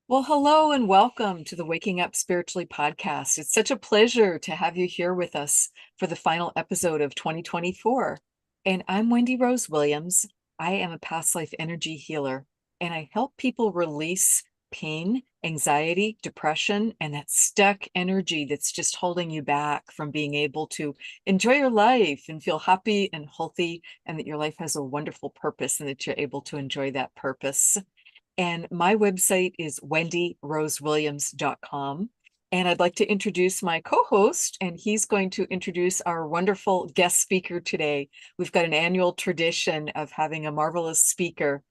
Well, hello and welcome to the Waking Up Spiritually podcast. It's such a pleasure to have you here with us for the final episode of 2024. And I'm Wendy Rose Williams. I am a past life energy healer, and I help people release pain, anxiety, depression, and that stuck energy that's just holding you back from being able to enjoy your life and feel happy and healthy, and that your life has a wonderful purpose and that you're able to enjoy that purpose. And my website is wendyrosewilliams.com. And I'd like to introduce my co-host, and he's going to introduce our wonderful guest speaker today. We've got an annual tradition of having a marvelous speaker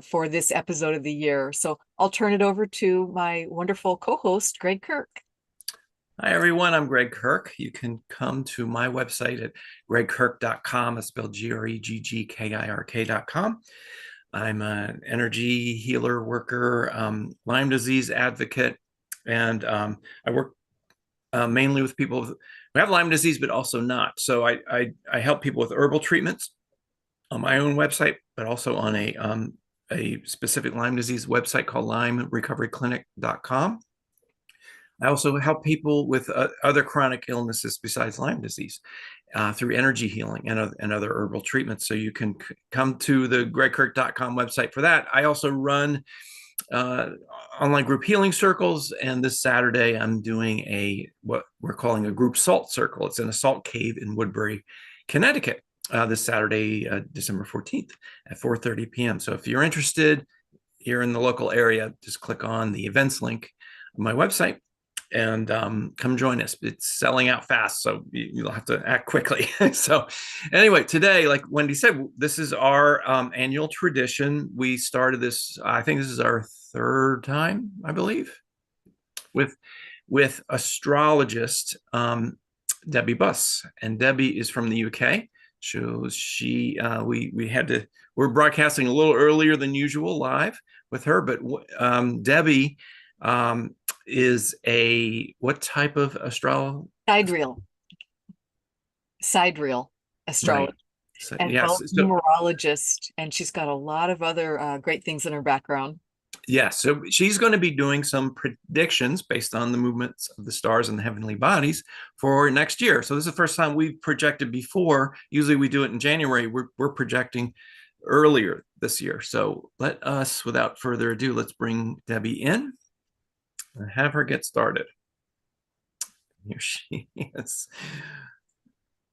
for this episode of the year. So I'll turn it over to my wonderful co-host, Greg Kirk. Hi, everyone. I'm Greg Kirk. You can come to my website at gregkirk.com. It's spelled GREGGKIRK.com. I'm an energy healer, worker, Lyme disease advocate, and I work mainly with people who have Lyme disease, but also not. So I help people with herbal treatments on my own website, but also on a specific Lyme disease website called LymeRecoveryClinic.com. I also help people with other chronic illnesses besides Lyme disease through energy healing and other herbal treatments. So you can come to the gregkirk.com website for that. I also run online group healing circles. And this Saturday, I'm doing what we're calling a group salt circle. It's in a salt cave in Woodbury, Connecticut, this Saturday, December 14th at 4:30 p.m. So if you're interested, you're in the local area, just click on the events link on my website and come join us. It's selling out fast, so you'll have to act quickly. So anyway, today, like Wendy said, this is our annual tradition. We started this, I think this is our third time, I believe, with astrologist Debbie Buss. And Debbie is from the UK. So we're broadcasting a little earlier than usual live with her, but Debbie is what type of astrology? Sidereal astrology. Right. So, And yes. numerologist, and she's got a lot of other great things in her background. Yes. So she's going to be doing some predictions based on the movements of the stars and the heavenly bodies for next year. So this is the first time we've projected before. Usually we do it in January. We're projecting earlier this year. So let us, without further ado, let's bring Debbie in and have her get started. Here she is.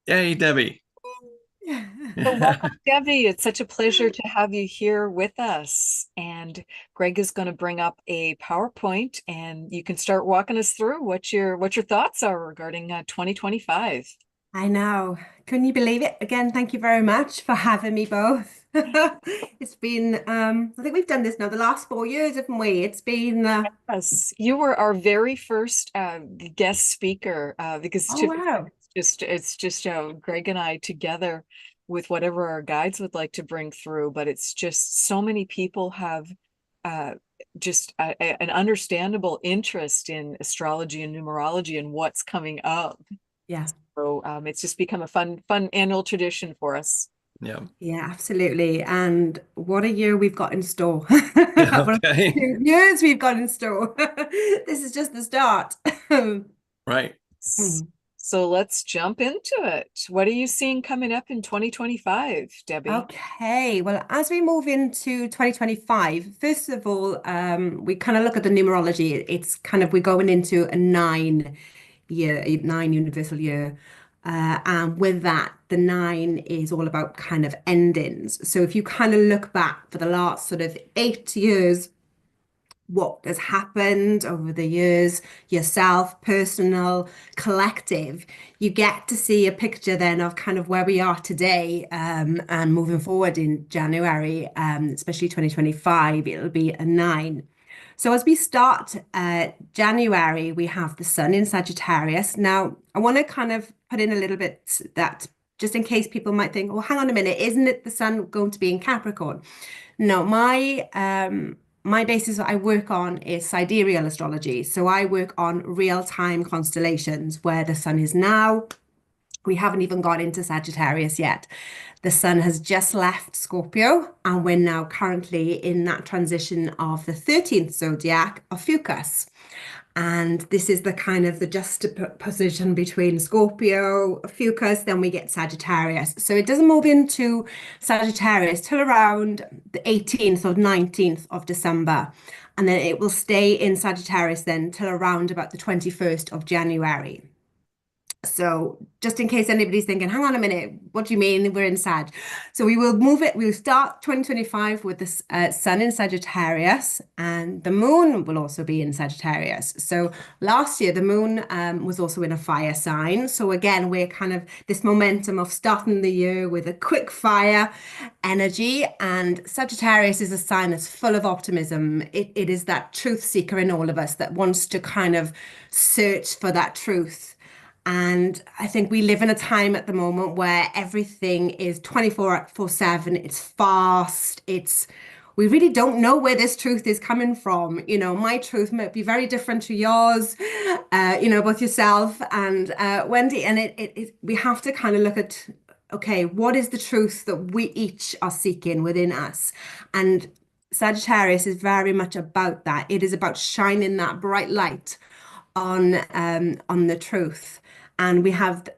Yay, Debbie. So welcome, Debbie. It's such a pleasure to have you here with us. And Greg is going to bring up a PowerPoint, and you can start walking us through what your thoughts are regarding 2025. I know. Couldn't you believe it? Again, thank you very much for having me both. It's been, I think we've done this now the last 4 years, haven't we? It's been, Yes, you were our very first guest speaker because oh, wow. it's just Greg and I together with whatever our guides would like to bring through. But it's just so many people have uh, just an understandable interest in astrology and numerology and what's coming up. Yeah. So it's just become a fun annual tradition for us. Yeah. Yeah, absolutely. And what a year we've got in store. Yeah, What a okay. few years we've got in store. This is just the start. Right. So let's jump into it. What are you seeing coming up in 2025, Debbie? Okay, well, as we move into 2025, first of all, we kind of look at the numerology. It's kind of we're going into a nine universal year. And with that, the nine is all about kind of endings. So if you kind of look back for the last sort of 8 years, what has happened over the years, yourself, personal, collective, you get to see a picture then of kind of where we are today, and moving forward in January, especially 2025, it'll be a nine. So as we start January, we have the sun in Sagittarius. Now, I want to kind of put in a little bit that just in case people might think, well, hang on a minute, isn't it the sun going to be in Capricorn? No, my basis that I work on is sidereal astrology. So I work on real-time constellations where the sun is now We haven't even got into Sagittarius yet. The sun has just left Scorpio, and we're now currently in that transition of the 13th zodiac of Fucus. And this is the kind of the juxtaposition between Scorpio, Fucus, then we get Sagittarius. So it doesn't move into Sagittarius till around the 18th or 19th of December. And then it will stay in Sagittarius then till around about the 21st of January. So just in case anybody's thinking, hang on a minute, what do you mean we're in Sag? So we will move it, we'll start 2025 with the sun in Sagittarius, and the moon will also be in Sagittarius. So last year, the moon was also in a fire sign. So again, we're kind of this momentum of starting the year with a quick fire energy. And Sagittarius is a sign that's full of optimism. It is that truth seeker in all of us that wants to kind of search for that truth. And I think we live in a time at the moment where everything is 24/7. It's fast. We really don't know where this truth is coming from. My truth might be very different to yours, both yourself and Wendy. And we have to kind of look at, okay, what is the truth that we each are seeking within us? And Sagittarius is very much about that. It is about shining that bright light on the truth. And we have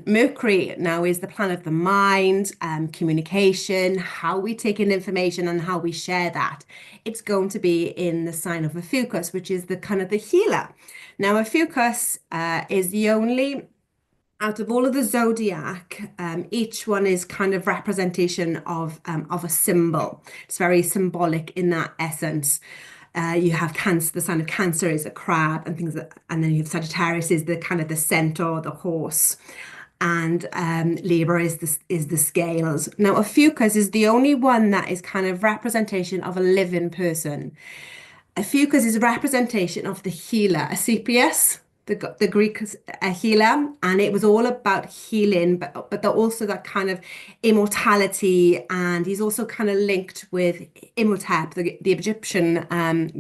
Mercury now is the planet of the mind, communication, how we take in information and how we share that. It's going to be in the sign of Ophiuchus, which is the kind of the healer. Now, Ophiuchus is the only out of all of the zodiac, each one is kind of representation of a symbol. It's very symbolic in that essence. You have Cancer, the sign of Cancer is a crab and and then you have Sagittarius is the kind of the centaur, the horse, and Libra is the scales. Now, Ophiuchus is the only one that is kind of representation of a living person. Ophiuchus is a representation of the healer, Asclepius, the Greek healer, and it was all about healing, but also that kind of immortality, and he's also kind of linked with Imhotep, the Egyptian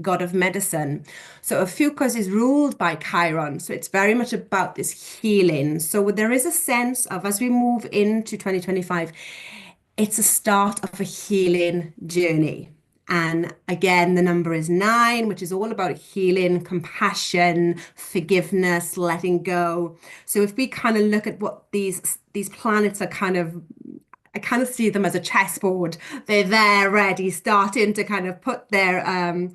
god of medicine. So Ophiuchus is ruled by Chiron, so it's very much about this healing. So there is a sense of, as we move into 2025, it's a start of a healing journey. And again, the number is 9, which is all about healing, compassion, forgiveness, letting go. So if we kind of look at what these planets are I kind of see them as a chessboard. They're there ready, starting to kind of put their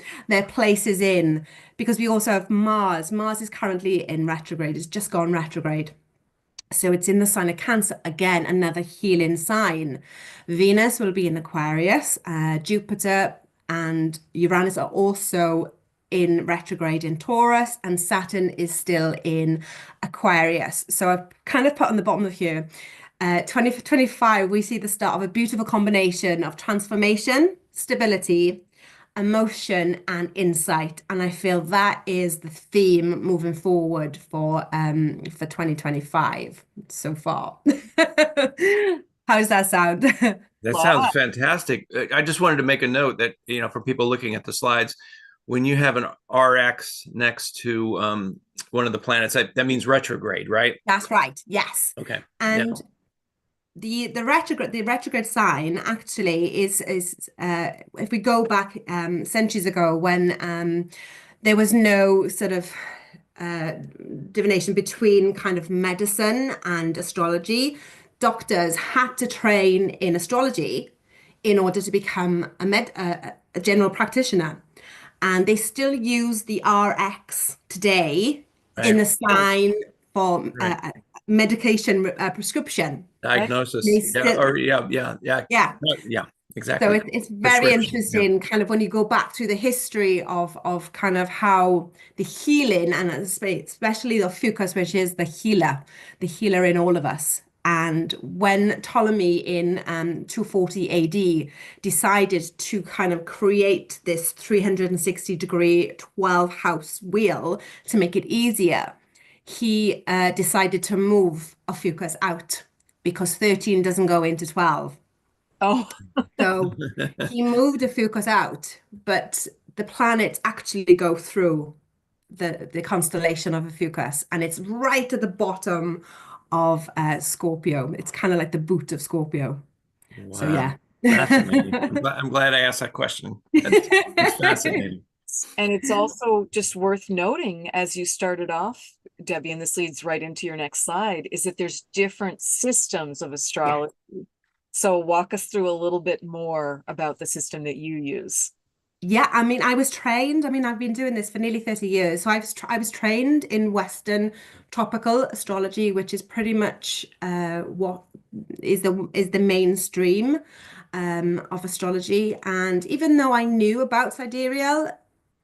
places in. Because we also have Mars. Mars is currently in retrograde. It's just gone retrograde. So it's in the sign of Cancer, again, another healing sign. Venus will be in Aquarius, Jupiter and Uranus are also in retrograde in Taurus, and Saturn is still in Aquarius. So I've kind of put on the bottom of here, 2025, we see the start of a beautiful combination of transformation, stability, emotion and insight, and I feel that is the theme moving forward for 2025 so far. How does that sound? That Wow. sounds fantastic. I just wanted to make a note that, for people looking at the slides, when you have an RX next to one of the planets, that means retrograde, right? That's right. Yes. Okay. And Yeah. the retrograde sign actually is if we go back centuries ago when there was no sort of divination between kind of medicine and astrology, doctors had to train in astrology in order to become a general practitioner, and they still use the RX today in the Right. sign for Right. medication prescription. They Diagnosis. Yeah. still, Or yeah. yeah. Yeah. So Exactly. it's very Prescription. Yeah. interesting, kind of when you go back through the history of kind of how the healing, and especially the Fucus, which is the healer in all of us. And when Ptolemy in 240 AD decided to kind of create this 360-degree 12-house wheel to make it easier, he decided to move Ophiuchus out because 13 doesn't go into 12. Oh, So he moved Ophiuchus out, but the planets actually go through the constellation of Ophiuchus, and it's right at the bottom of Scorpio. It's kind of like the boot of Scorpio. So Wow. yeah. Fascinating. I'm glad I asked that question. It's fascinating. And it's also just worth noting, as you started off, Debbie, and this leads right into your next slide, is that there's different systems of Yeah. astrology. So walk us through a little bit more about the system that you use. Yeah, I mean, I was trained. I mean, I've been doing this for nearly 30 years. So I was trained in Western tropical astrology, which is pretty much what is the mainstream of astrology. And even though I knew about sidereal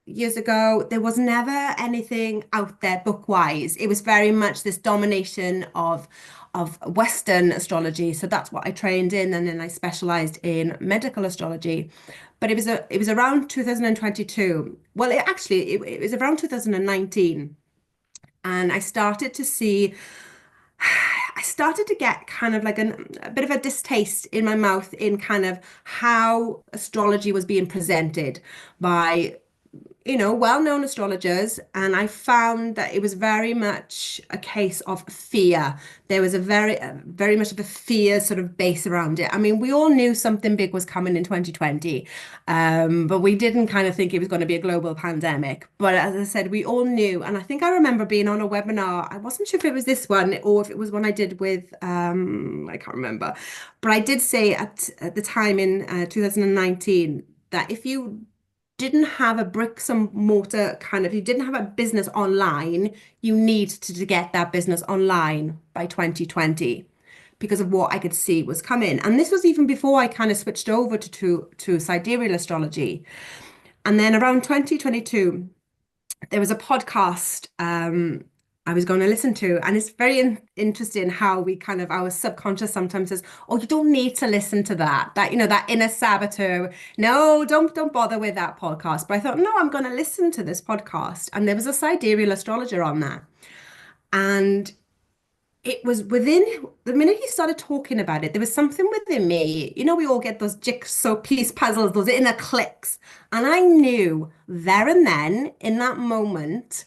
years ago, there was never anything out there book-wise. It was very much this domination of Western astrology. So that's what I trained in, and then I specialized in medical astrology. But it was around 2022. Well, it was around 2019, and I started to get kind of like a bit of a distaste in my mouth in kind of how astrology was being presented by well-known astrologers, and I found that it was very much a case of fear. There was very much of a fear sort of base around it. I mean, we all knew something big was coming in 2020, but we didn't kind of think it was going to be a global pandemic. But as I said, we all knew, and I think I remember being on a webinar. I wasn't sure if it was this one or if it was one I did with, I can't remember, but I did say at the time in 2019 that if you didn't have a bricks and mortar kind of, you didn't have a business online, you need to get that business online by 2020 because of what I could see was coming. And this was even before I kind of switched over to sidereal astrology. And then around 2022, there was a podcast I was going to listen to, and it's very interesting how we kind of our subconscious sometimes says, "Oh, you don't need to listen to that." That inner saboteur. No, don't bother with that podcast. But I thought, no, I'm going to listen to this podcast, and there was a sidereal astrologer on there, and it was within the minute he started talking about it, there was something within me. We all get those jigsaw piece puzzles, those inner clicks. And I knew there and then, in that moment,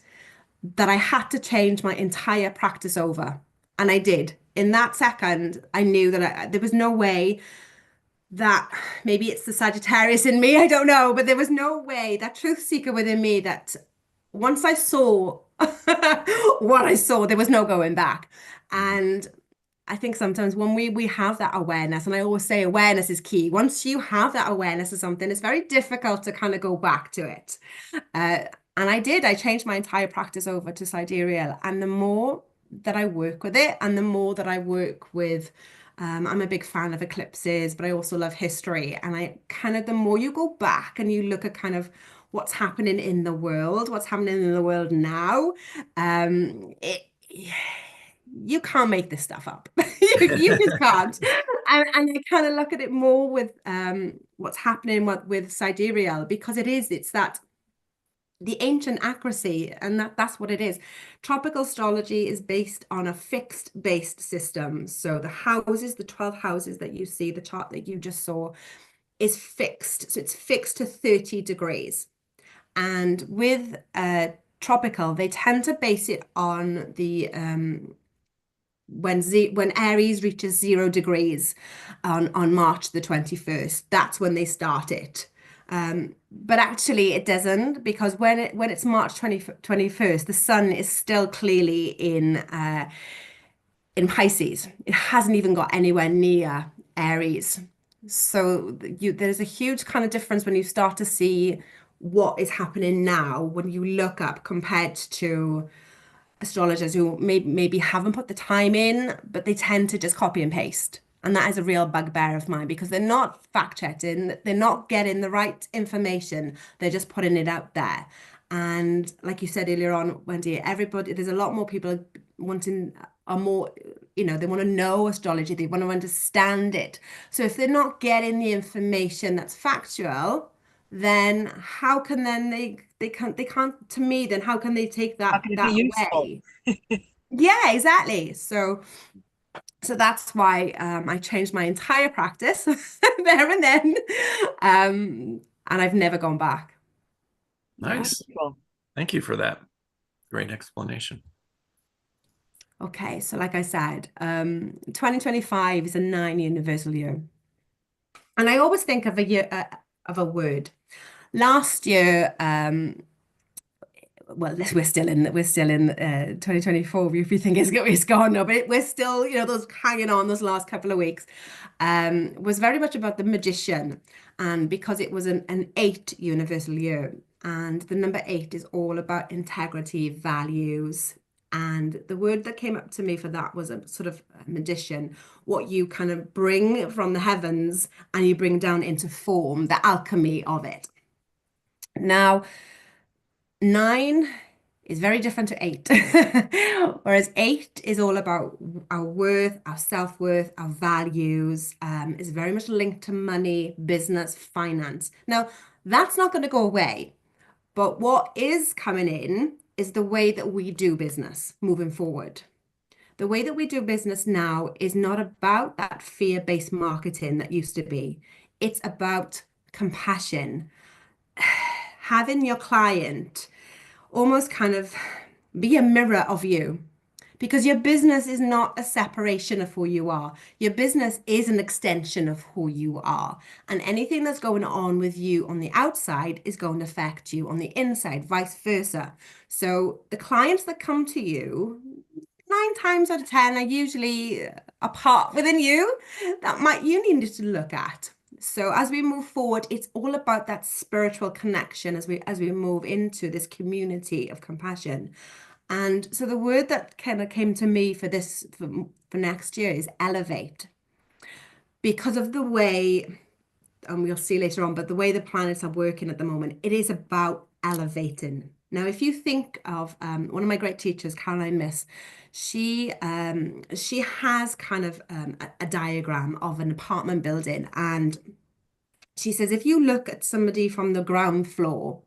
that I had to change my entire practice over. And I did. In that second, I knew that there was no way that maybe it's the Sagittarius in me, I don't know, but there was no way, that truth seeker within me, that once I saw what I saw, there was no going back. And I think sometimes when we have that awareness, and I always say awareness is key. Once you have that awareness of something, it's very difficult to kind of go back to it. Uh, and I did. I changed my entire practice over to sidereal. And the more that I work with it, and the more that I work with, I'm a big fan of eclipses, but I also love history. And I kind of, the more you go back and you look at kind of what's happening in the world, what's happening in the world now, it you can't make this stuff up. You just can't. And I kind of look at it more with what's happening with sidereal, because it's that the ancient accuracy, and that's what it is. Tropical astrology is based on a fixed based system. So the 12 houses that you see, the chart that you just saw, is fixed. So it's fixed to 30 degrees. And with tropical, they tend to base it on the when Aries reaches 0 degrees on March the 21st. That's when they start it. But actually it doesn't, because when it's March 21st, the sun is still clearly in Pisces. It hasn't even got anywhere near Aries. So there's a huge kind of difference when you start to see what is happening now when you look up compared to astrologers who maybe haven't put the time in, but they tend to just copy and paste. And that is a real bugbear of mine, because they're not fact checking, they're not getting the right information, they're just putting it out there. And like you said earlier on, Wendy, there's a lot more people wanting a more, they want to know astrology, they want to understand it. So if they're not getting the information that's factual, then how can then they can't, to me, then how can they take How that can it be that useful? away? Yeah, exactly. So that's why I changed my entire practice there and then. And I've never gone back. Yeah. Nice. Wonderful. Thank you for that great explanation. Okay, so like I said, 2025 is a 9 universal year. And I always think of a year of a word. Last year, well, we're still in 2024. If you think it's gone now, but we're still, those hanging on those last couple of weeks, was very much about the magician, and because it was an 8 universal year, and the number 8 is all about integrity, values. And the word that came up to me for that was a sort of magician, what you kind of bring from the heavens and you bring down into form, the alchemy of it. Now, 9 is very different to 8. Whereas 8 is all about our worth, our self-worth, our values, is very much linked to money, business, finance. Now, that's not going to go away, but what is coming in is the way that we do business moving forward. The way that we do business now is not about that fear-based marketing that used to be. It's about compassion, having your client almost kind of be a mirror of you, because your business is not a separation of who you are. Your business is an extension of who you are. And anything that's going on with you on the outside is going to affect you on the inside, vice versa. So the clients that come to you, 9 times out of 10 are usually a part within you that might you need to look at. So as we move forward, it's all about that spiritual connection as we move into this community of compassion. And so the word that kind of came to me for this for next year is elevate, because of the way, and we'll see later on, but the way the planets are working at the moment, it is about elevating. Now, if you think of one of my great teachers, Caroline Miss, she has kind of a diagram of an apartment building, and she says if you look at somebody from the ground floor,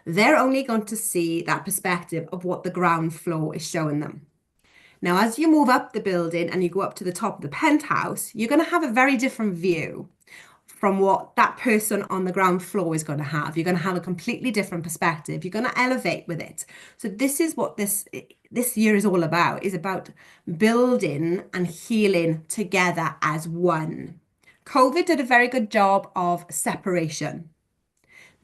they're only going to see that perspective of what the ground floor is showing them. Now, as you move up the building and you go up to the top of the penthouse, you're going to have a very different view from what that person on the ground floor is going to have. You're going to have a completely different perspective. You're going to elevate with it. So this is what this year is all about, is about building and healing together as one. COVID did a very good job of separation.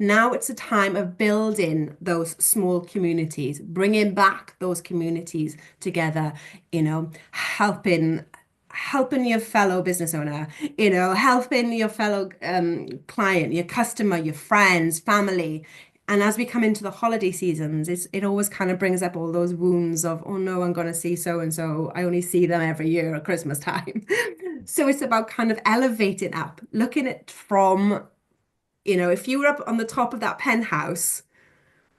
Now it's a time of building those small communities, bringing back those communities together, helping your fellow business owner, helping your fellow client, your customer, your friends, family. And as we come into the holiday seasons, it always kind of brings up all those wounds of, oh no, I'm going to see so and so. I only see them every year at Christmas time. So it's about kind of elevating up, looking at it from, if you were up on the top of that penthouse,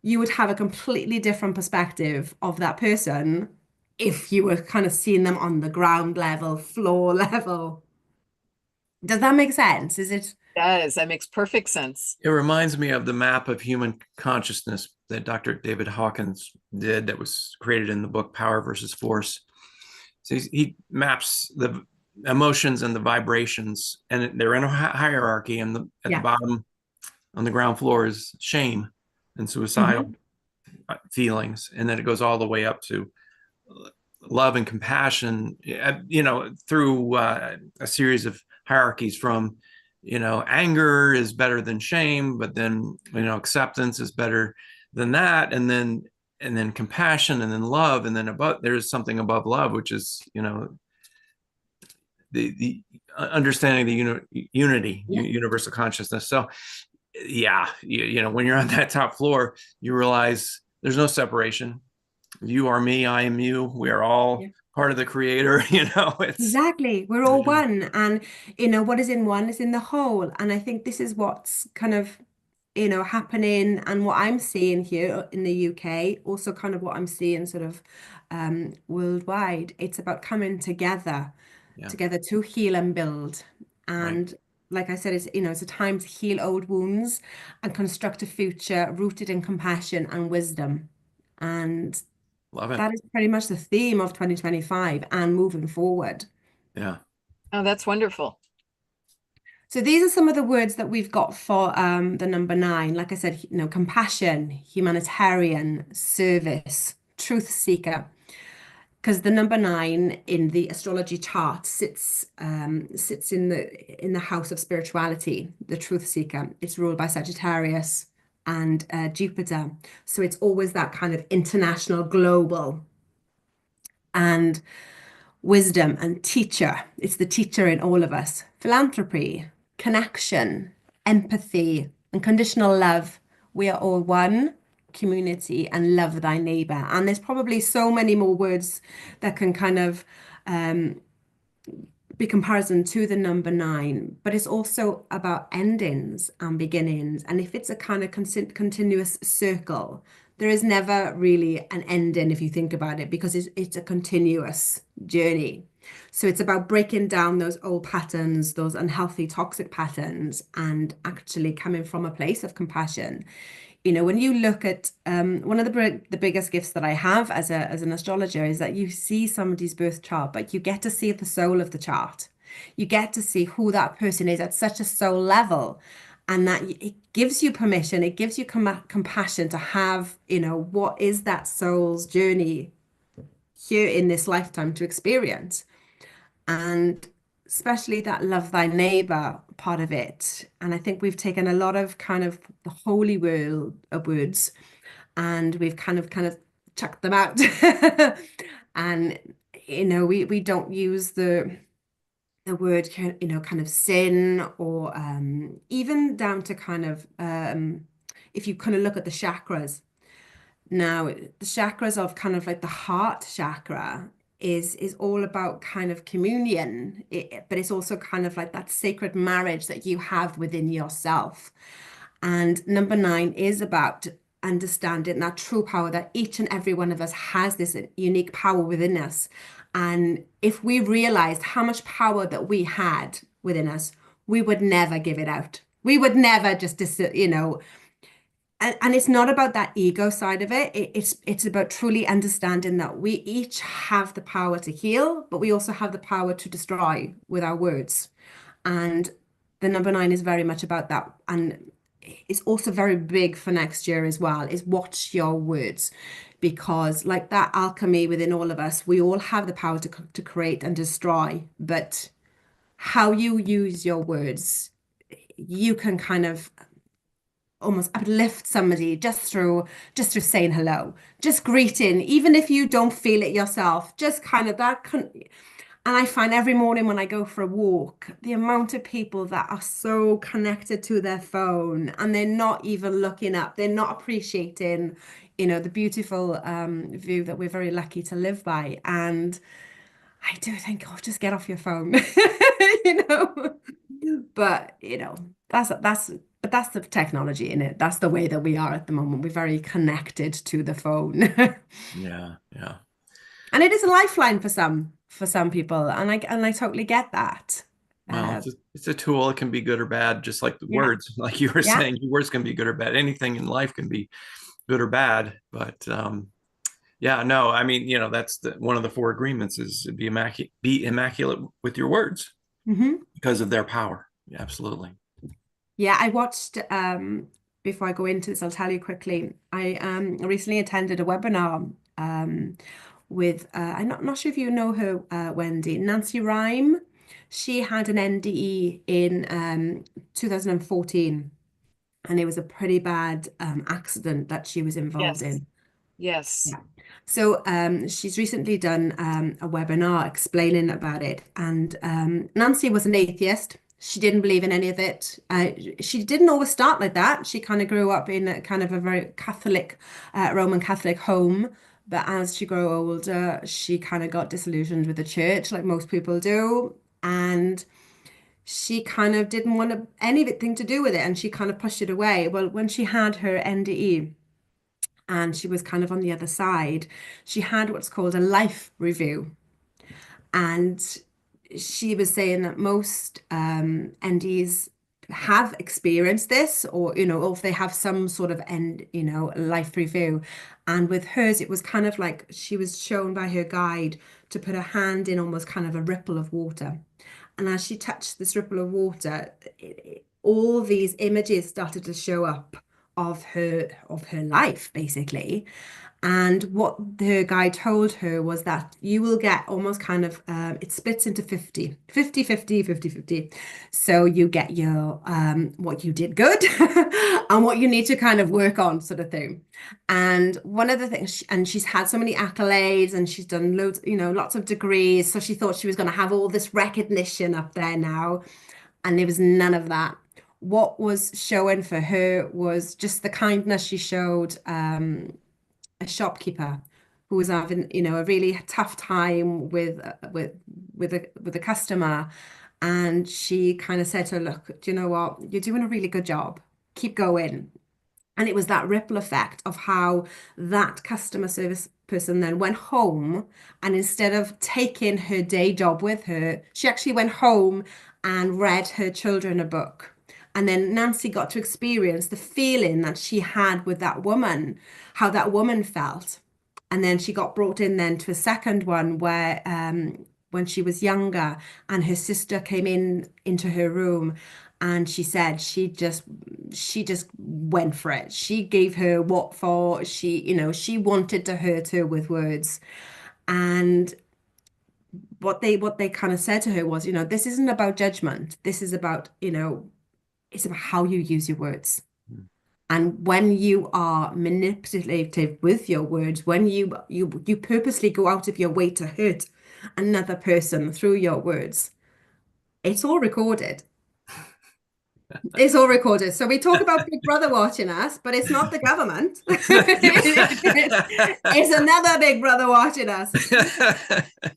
you would have a completely different perspective of that person if you were kind of seeing them on the ground level, floor level. Does that make sense? Is it? Does. That makes perfect sense. It reminds me of the map of human consciousness that Dr. David Hawkins did, that was created in the book Power versus Force. So he maps the emotions and the vibrations, and they're in a hierarchy, and at the bottom on the ground floor is shame and suicidal feelings, and then it goes all the way up to love and compassion, through a series of hierarchies from, anger is better than shame, but then, acceptance is better than that, and then compassion, and then love, and then there's something above love, which is, the understanding the unity, universal consciousness. So yeah, when you're on that top floor, you realize there's no separation. You are me, I am you. We are all part of the creator. It's Exactly. We're all one. And, what is in one is in the whole. And I think this is what's kind of, happening, and what I'm seeing here in the UK, also kind of what I'm seeing sort of worldwide. It's about coming together to heal and build. And like I said, it's a time to heal old wounds and construct a future rooted in compassion and wisdom. And Love it. that is pretty much the theme of 2025 and moving forward. Yeah. Oh, that's wonderful. So these are some of the words that we've got for the number 9. Like I said, compassion, humanitarian, service, truth seeker. because the number nine in the astrology chart sits in the house of spirituality, the truth seeker. It's ruled by Sagittarius and Jupiter. So it's always that kind of international, global, and wisdom and teacher. It's the teacher in all of us. Philanthropy, connection, empathy, unconditional love. We are all one community and love thy neighbor. And there's probably so many more words that can kind of be comparison to the number nine, but it's also about endings and beginnings. And if it's a kind of continuous circle, there is never really an ending if you think about it, because it's a continuous journey. So it's about breaking down those old patterns, those unhealthy, toxic patterns, and actually coming from a place of compassion. When you look at one of the biggest gifts that I have as an astrologer is that you see somebody's birth chart, but you get to see the soul of the chart. You get to see who that person is at such a soul level, and that it gives you permission, it gives you compassion to have, what is that soul's journey here in this lifetime to experience. And especially that love thy neighbor part of it. And I think we've taken a lot of kind of the holy words, and we've kind of chucked them out. And we don't use the word kind of sin, or even down to kind of if you kind of look at the chakras. Now, the chakras of kind of like the heart chakra is all about kind of communion, but it's also kind of like that sacred marriage that you have within yourself. And number nine is about understanding that true power, that each and every one of us has this unique power within us. And if we realized how much power that we had within us, we would never give it out. We would never just, and it's not about that ego side of it. It's about truly understanding that we each have the power to heal, but we also have the power to destroy with our words. And the number nine is very much about that. And it's also very big for next year as well, is watch your words. Because like that alchemy within all of us, we all have the power to create and destroy. But how you use your words, you can kind of almost uplift somebody just through saying hello, just greeting, even if you don't feel it yourself, just kind of that. And I find every morning when I go for a walk, the amount of people that are so connected to their phone and they're not even looking up, they're not appreciating, the beautiful view that we're very lucky to live by. And I do think, oh, just get off your phone, you know. But that's the technology in it. That's the way that we are at the moment. We're very connected to the phone. Yeah, yeah. And it is a lifeline for some people, and I totally get that. Well, Uh, it's a tool. It can be good or bad, just like the yeah, words. Like you were yeah. saying, your words can be good or bad. Anything in life can be good or bad. But yeah, no, I mean, that's one of the four agreements is be immaculate with your words Hmm. because of their power. Yeah, absolutely. Yeah, I watched before I go into this, I'll tell you quickly. I recently attended a webinar with I'm not sure if you know her, Wendy, Nancy Rhyme. She had an NDE in 2014, and it was a pretty bad accident that she was involved Yes. in. Yes. Yeah. So she's recently done a webinar explaining about it. And Nancy was an atheist. She didn't believe in any of it. She didn't always start like that. She kind of grew up in a kind of a very Catholic, Roman Catholic home. But as she grew older, she kind of got disillusioned with the church, like most people do. And she kind of didn't want anything to do with it. And she kind of pushed it away. Well, when she had her NDE, and she was kind of on the other side, she had what's called a life review. And she was saying that most NDs have experienced this, or if they have some sort of life review. And with hers, it was kind of like she was shown by her guide to put her hand in almost kind of a ripple of water. And as she touched this ripple of water, all these images started to show up of her life, basically. And what her guy told her was that you will get almost kind of, it splits into 50. So you get your, what you did good and what you need to kind of work on, sort of thing. And one of the things, and she's had so many accolades and she's done loads, lots of degrees. So she thought she was going to have all this recognition up there now. And there was none of that. What was showing for her was just the kindness she showed. A shopkeeper who was having, a really tough time with a customer, and she kind of said to her, "Look, do you know what? You're doing a really good job. Keep going." And it was that ripple effect of how that customer service person then went home, and instead of taking her day job with her, she actually went home and read her children a book. And then Nancy got to experience the feeling that she had with that woman, how that woman felt. And then she got brought in then to a second one where when she was younger and her sister came into her room, and she said she just went for it. She gave her what for. She wanted to hurt her with words. And what they kind of said to her was, this isn't about judgment. This is about, it's about how you use your words. And when you are manipulative with your words, when you purposely go out of your way to hurt another person through your words, it's all recorded. It's all recorded. So we talk about Big Brother watching us, but it's not the government. It's another Big Brother watching us.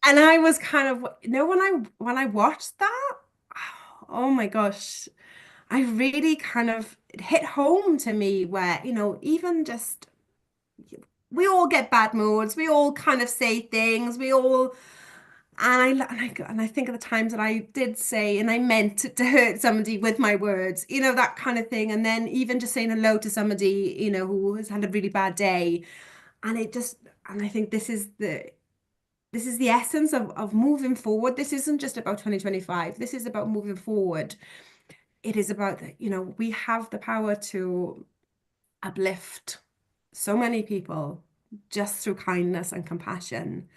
And I was kind of, when I watched that, oh my gosh, I really kind of, it hit home to me where, even just, we all get bad moods, we all kind of say things, we all, and I think of the times that I did say and I meant to hurt somebody with my words, that kind of thing. And then even just saying hello to somebody, who has had a really bad day. And I think this is the essence of moving forward. This isn't just about 2025. This is about moving forward. It is about, we have the power to uplift so many people just through kindness and compassion.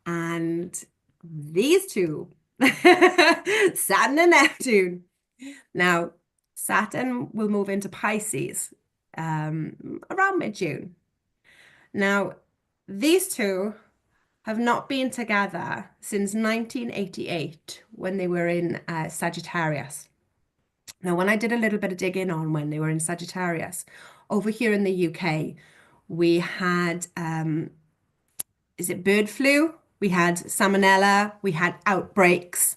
And these two, Saturn and Neptune. Now, Saturn will move into Pisces around mid-June. Now, these two have not been together since 1988 when they were in Sagittarius. Now, when I did a little bit of digging on when they were in Sagittarius, over here in the UK, we had, is it bird flu? We had salmonella, we had outbreaks,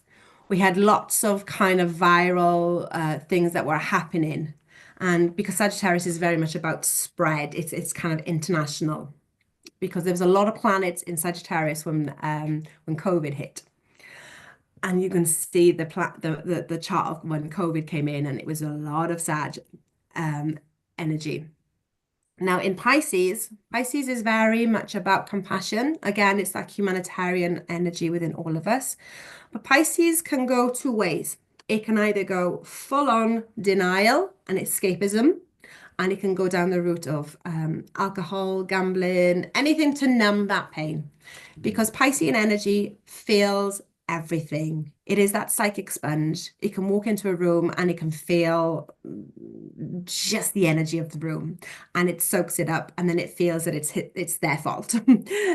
we had lots of kind of viral things that were happening. And because Sagittarius is very much about spread, it's kind of international, because there was a lot of planets in Sagittarius when COVID hit. And you can see the chart of when COVID came in, and it was a lot of Sag energy. Now in Pisces is very much about compassion. Again, it's that humanitarian energy within all of us. But Pisces can go two ways. It can either go full on denial and escapism, and it can go down the route of alcohol, gambling, anything to numb that pain. Because Piscean energy feels everything. It is that psychic sponge. It can walk into a room and it can feel just the energy of the room, and it soaks it up, and then it feels that it's their fault.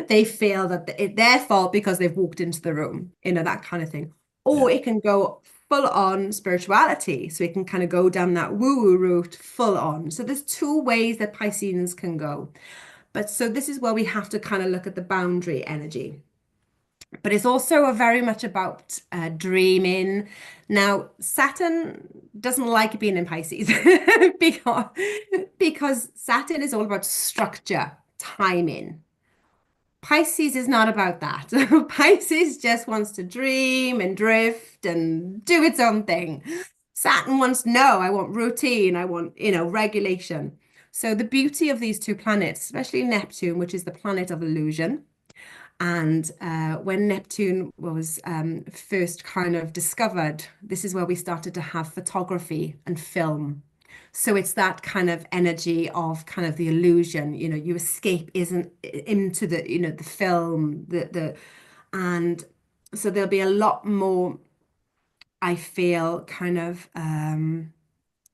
They feel that it's their fault because they've walked into the room, that kind of thing. Or it can go full on spirituality. So it can kind of go down that woo-woo route full on. So there's two ways that Pisceans can go. But so this is where we have to kind of look at the boundary energy. But it's also very much about dreaming. Now, Saturn doesn't like being in Pisces because Saturn is all about structure, timing. Pisces is not about that. Pisces just wants to dream and drift and do its own thing. Saturn wants, no, I want routine. I want, regulation. So the beauty of these two planets, especially Neptune, which is the planet of illusion. And when Neptune was first kind of discovered, this is where we started to have photography and film. So it's that kind of energy of kind of the illusion, you escape isn't into the, the film, and so there'll be a lot more, I feel, kind of kind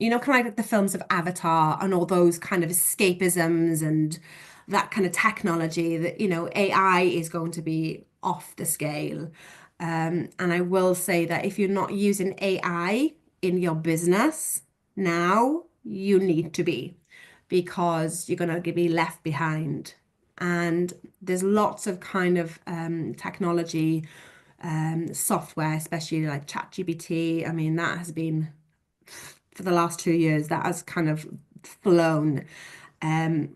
of like the films of Avatar and all those kind of escapisms and that kind of technology that, AI is going to be off the scale. And I will say that if you're not using AI in your business now, you need to be, because you're going to be left behind. And there's lots of kind of technology, software, especially like ChatGPT. I mean, that has been for the last 2 years, that has kind of flown. Um,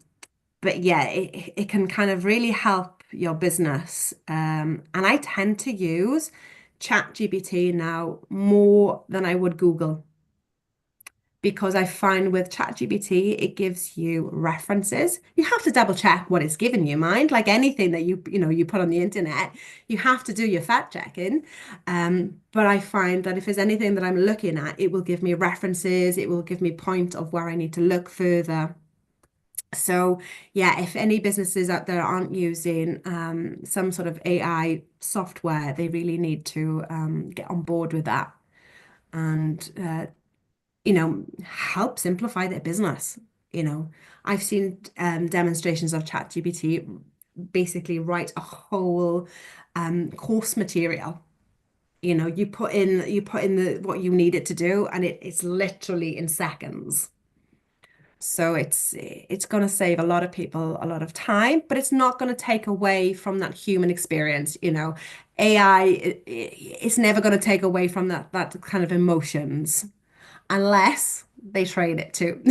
but yeah, it can kind of really help your business. And I tend to use ChatGPT now more than I would Google, because I find with ChatGPT, it gives you references. You have to double check what it's given you, mind. Like anything that you put on the internet, you have to do your fact checking. But I find that if there's anything that I'm looking at, it will give me references, it will give me point of where I need to look further. So yeah, if any businesses out there aren't using some sort of AI software, they really need to get on board with that and help simplify their business. You know, I've seen demonstrations of ChatGPT basically write a whole course material. You put in the what you need it to do, and it's literally in seconds. So it's going to save a lot of people a lot of time, but it's not going to take away from that human experience. AI, it's never going to take away from that kind of emotions, unless they train it too,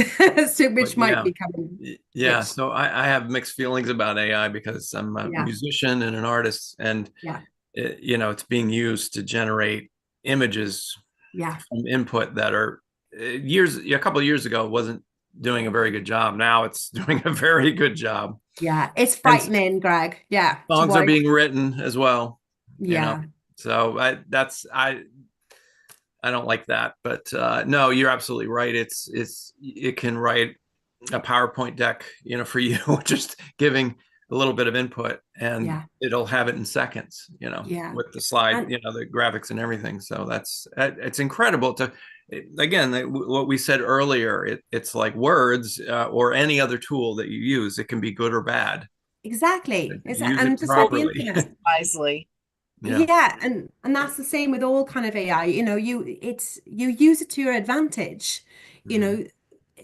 so But which might yeah, become, yeah. which, So I have mixed feelings about AI because I'm a yeah, musician and an artist, and yeah, it's being used to generate images yeah, from input that are a couple of years ago wasn't doing a very good job. Now it's doing a very good job, yeah. It's and frightening, Greg. Yeah, to songs what are being written as well. You know, yeah, so I don't like that, but no, you're absolutely right. It can write a PowerPoint deck, for you, just giving a little bit of input, and yeah, it'll have it in seconds, yeah. with the slide, And the graphics and everything. So it's incredible to, again, what we said earlier. It's like words, or any other tool that you use. It can be good or bad. exactly. Use And it just like the properly. internet. Wisely. Yeah. Yeah, and that's the same with all kind of AI. You use it to your advantage. You Mhm. know,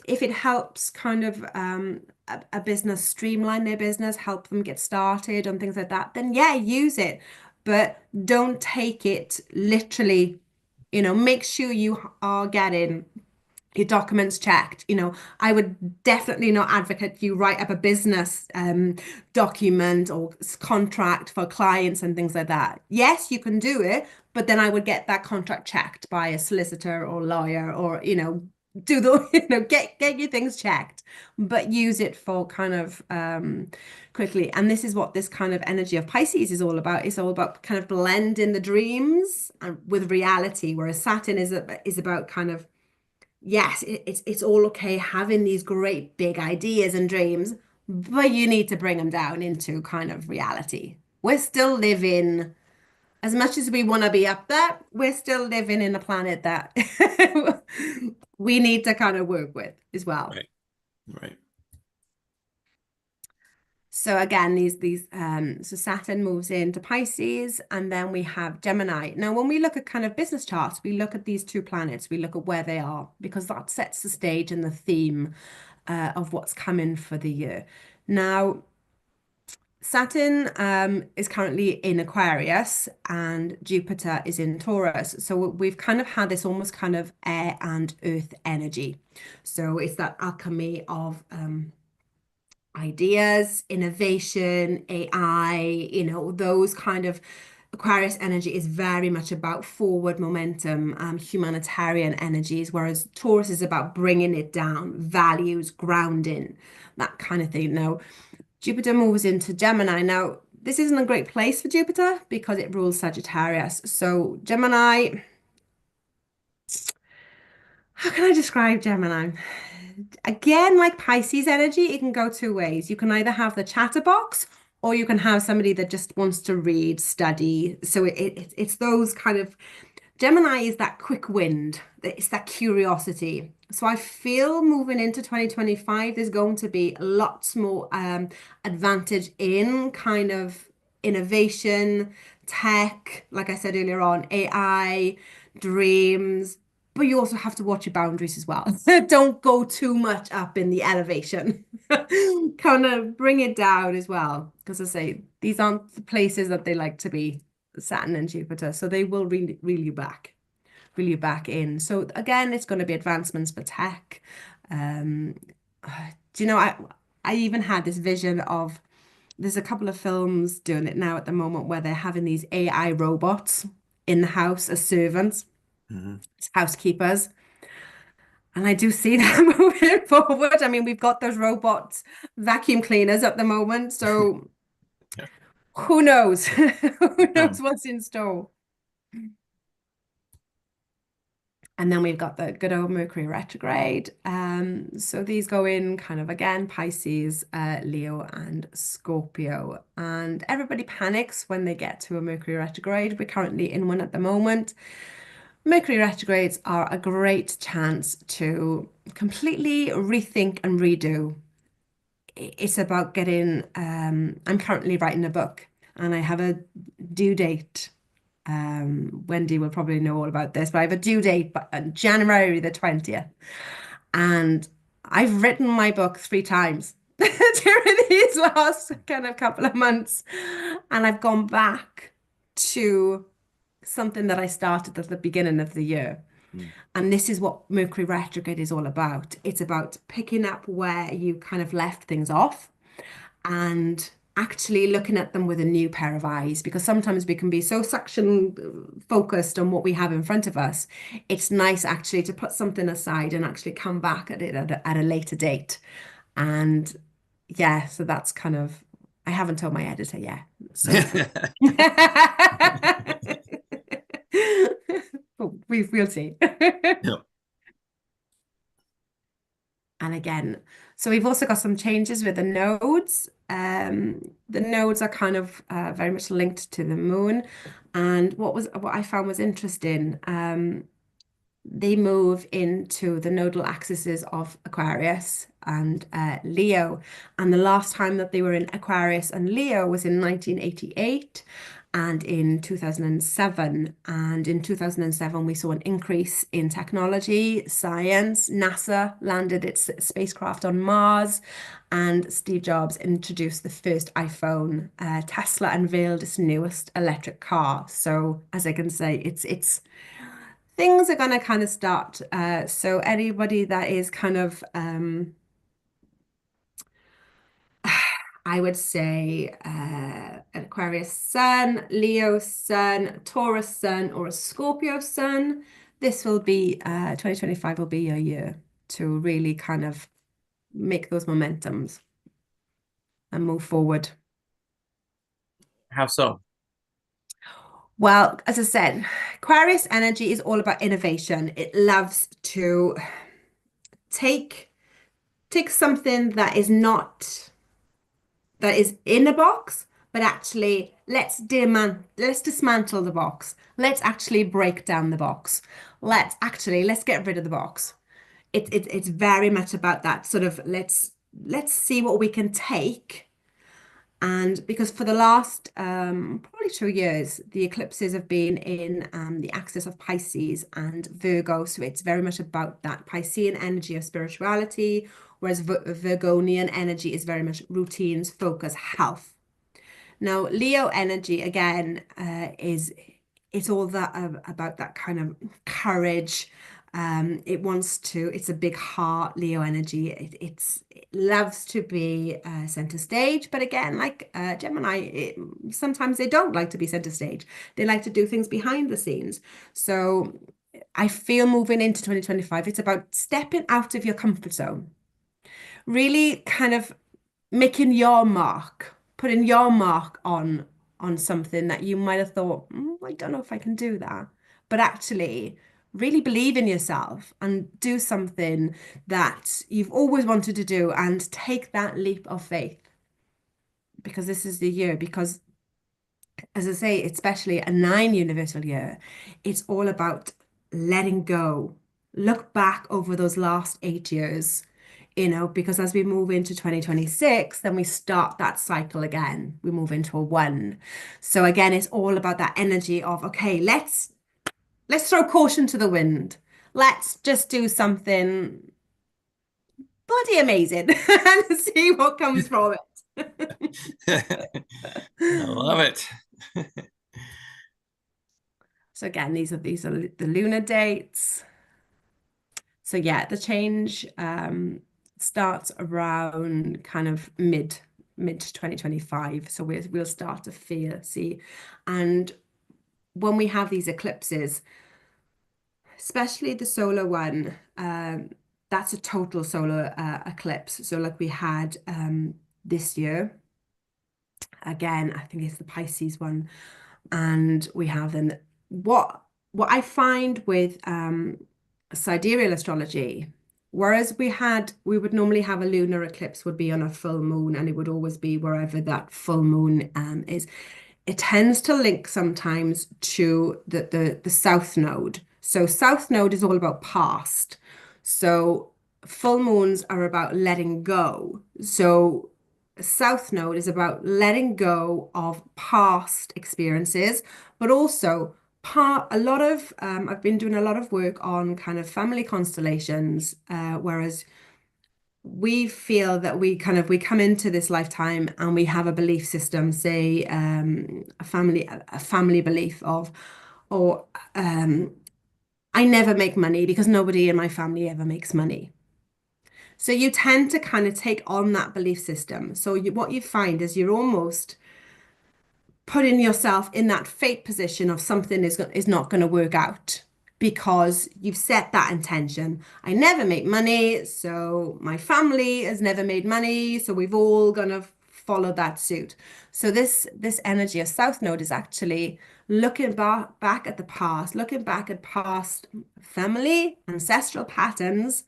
if it helps kind of a business streamline their business, help them get started and things like that, then yeah, use it. But don't take it literally. Make sure you are getting your documents checked. I would definitely not advocate you write up a business document or contract for clients and things like that. Yes, you can do it, but then I would get that contract checked by a solicitor or lawyer, or do the get your things checked, but use it for kind of quickly. And this is what this kind of energy of Pisces is all about. It's all about kind of blending the dreams with reality, whereas Saturn is about kind of, yes, it's all okay having these great big ideas and dreams, but you need to bring them down into kind of reality. We're still living, as much as we want to be up there, we're still living in a planet that we need to kind of work with as well. Right. Right. So again, so Saturn moves into Pisces, and then we have Gemini. Now, when we look at kind of business charts, we look at these two planets, we look at where they are, because that sets the stage and the theme of what's coming for the year. Now, Saturn is currently in Aquarius and Jupiter is in Taurus. So we've kind of had this almost kind of air and earth energy. So it's that alchemy of ideas, innovation, AI, those kind of. Aquarius energy is very much about forward momentum, humanitarian energies, whereas Taurus is about bringing it down, values, grounding, that kind of thing. Now, Jupiter moves into Gemini. Now, this isn't a great place for Jupiter because it rules Sagittarius. So, Gemini, How can I describe Gemini? Again, like Pisces energy, it can go two ways. You can either have the chatterbox or you can have somebody that just wants to read, study. So it's those kind of Gemini is that quick wind, it's that curiosity. So I feel moving into 2025, there's going to be lots more advantage in kind of innovation, tech, like I said earlier on, AI, dreams. But you also have to watch your boundaries as well. Don't go too much up in the elevation. Kind of bring it down as well. Because I say these aren't the places that they like to be, Saturn and Jupiter. So they will really reel you back in. So again, it's going to be advancements for tech. Um, do you know, I even had this vision of there's a couple of films doing it now at the moment where they're having these AI robots in the house as servants, Mhm. as housekeepers. And I do see that moving forward. I mean, we've got those robots vacuum cleaners at the moment. So Yeah. who knows? Who knows Um, what's in store? And then we've got the good old Mercury retrograde. So these go in kind of again, Pisces, Leo, and Scorpio. And everybody panics when they get to a Mercury retrograde. We're currently in one at the moment. Mercury retrogrades are a great chance to completely rethink and redo. It's about getting, I'm currently writing a book and I have a due date. Wendy will probably know all about this, but I have a due date January the 20th. And I've written my book three times during these last kind of couple of months. And I've gone back to something that I started at the beginning of the year. mm. And this is what Mercury retrograde is all about. It's about picking up where you kind of left things off and actually looking at them with a new pair of eyes because sometimes we can be so suction focused on what we have in front of us. It's nice actually to put something aside and actually come back at it at a later date. And yeah, so that's kind of, I haven't told my editor yet. So we'll see. Yeah. And again, so we've also got some changes with the nodes. The nodes are kind of very much linked to the moon. And what I found was interesting, they move into the nodal axes of Aquarius and Leo. And the last time that they were in Aquarius and Leo was in 1988 and in 2007. And in 2007, we saw an increase in technology, science. NASA landed its spacecraft on Mars, and Steve Jobs introduced the first iPhone. Tesla unveiled its newest electric car. So, as I can say, it's things are going to kind of start. So anybody that is kind of, I would say, an Aquarius sun, Leo sun, Taurus sun, or a Scorpio sun, this will be 2025 will be your year to really kind of make those momentums and move forward. How so? Well, as I said, Aquarius energy is all about innovation. It loves to take something that is not that is in a box, but actually let's dismantle the box. Let's actually break down the box. Let's get rid of the box. It's very much about that sort of let's see what we can take. And because for the last probably 2 years, the eclipses have been in the axis of Pisces and Virgo. So it's very much about that Piscean energy of spirituality, whereas Virgonian energy is very much routines, focus, health. Now, Leo energy again is it's all that about that kind of courage. It's a big heart, Leo energy. It loves to be center stage, but again, like Gemini, sometimes they don't like to be center stage. They like to do things behind the scenes. So I feel moving into 2025, it's about stepping out of your comfort zone, really kind of making your mark, putting your mark on something that you might have thought, I don't know if I can do that. But actually, really believe in yourself and do something that you've always wanted to do and take that leap of faith, because this is the year. Because, as I say, especially a 9 universal year, it's all about letting go. Look back over those last 8 years, because as we move into 2026, then we start that cycle again. We move into a one. So again, it's all about that energy of, okay, let's throw caution to the wind. Let's just do something bloody amazing and see what comes from I love it. it. So again, these are the lunar dates. So yeah, the change starts around kind of mid 2025. So we'll start to see. And when we have these eclipses, especially the solar one, that's a total solar eclipse. So like we had this year, again, I think it's the Pisces one, and we have then what I find with sidereal astrology, whereas we would normally have a lunar eclipse would be on a full moon, and it would always be wherever that full moon is. It tends to link sometimes to the south node. So south node is all about past. So full moons are about letting go. So south node is about letting go of past experiences, but also a lot of I've been doing a lot of work on kind of family constellations, whereas we feel that we come into this lifetime and we have a belief system, say a family belief of, or I never make money because nobody in my family ever makes money. So you tend to kind of take on that belief system. So what you find is you're almost putting yourself in that fate position of something is not going to work out because you've set that intention. I never make money, so my family has never made money, so we've all gonna follow that suit. So this energy of South Node is actually looking back at the past, looking back at past family, ancestral patterns,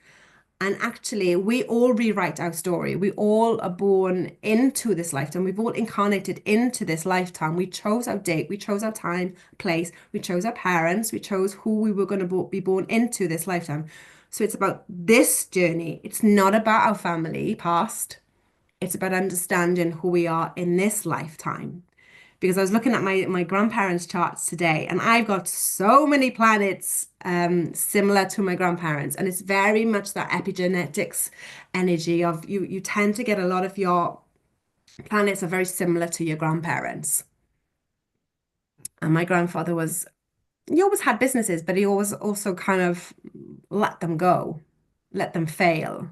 and actually, we all rewrite our story. We all are born into this lifetime. We've all incarnated into this lifetime. We chose our date, we chose our time, place, we chose our parents, we chose who we were going to be born into this lifetime. So it's about this journey. It's not about our family past. It's about understanding who we are in this lifetime, because I was looking at my grandparents' charts today, and I've got so many planets similar to my grandparents, and it's very much that epigenetics energy of you. You tend to get a lot of your planets are very similar to your grandparents. And my grandfather he always had businesses, but he always also kind of let them go, let them fail.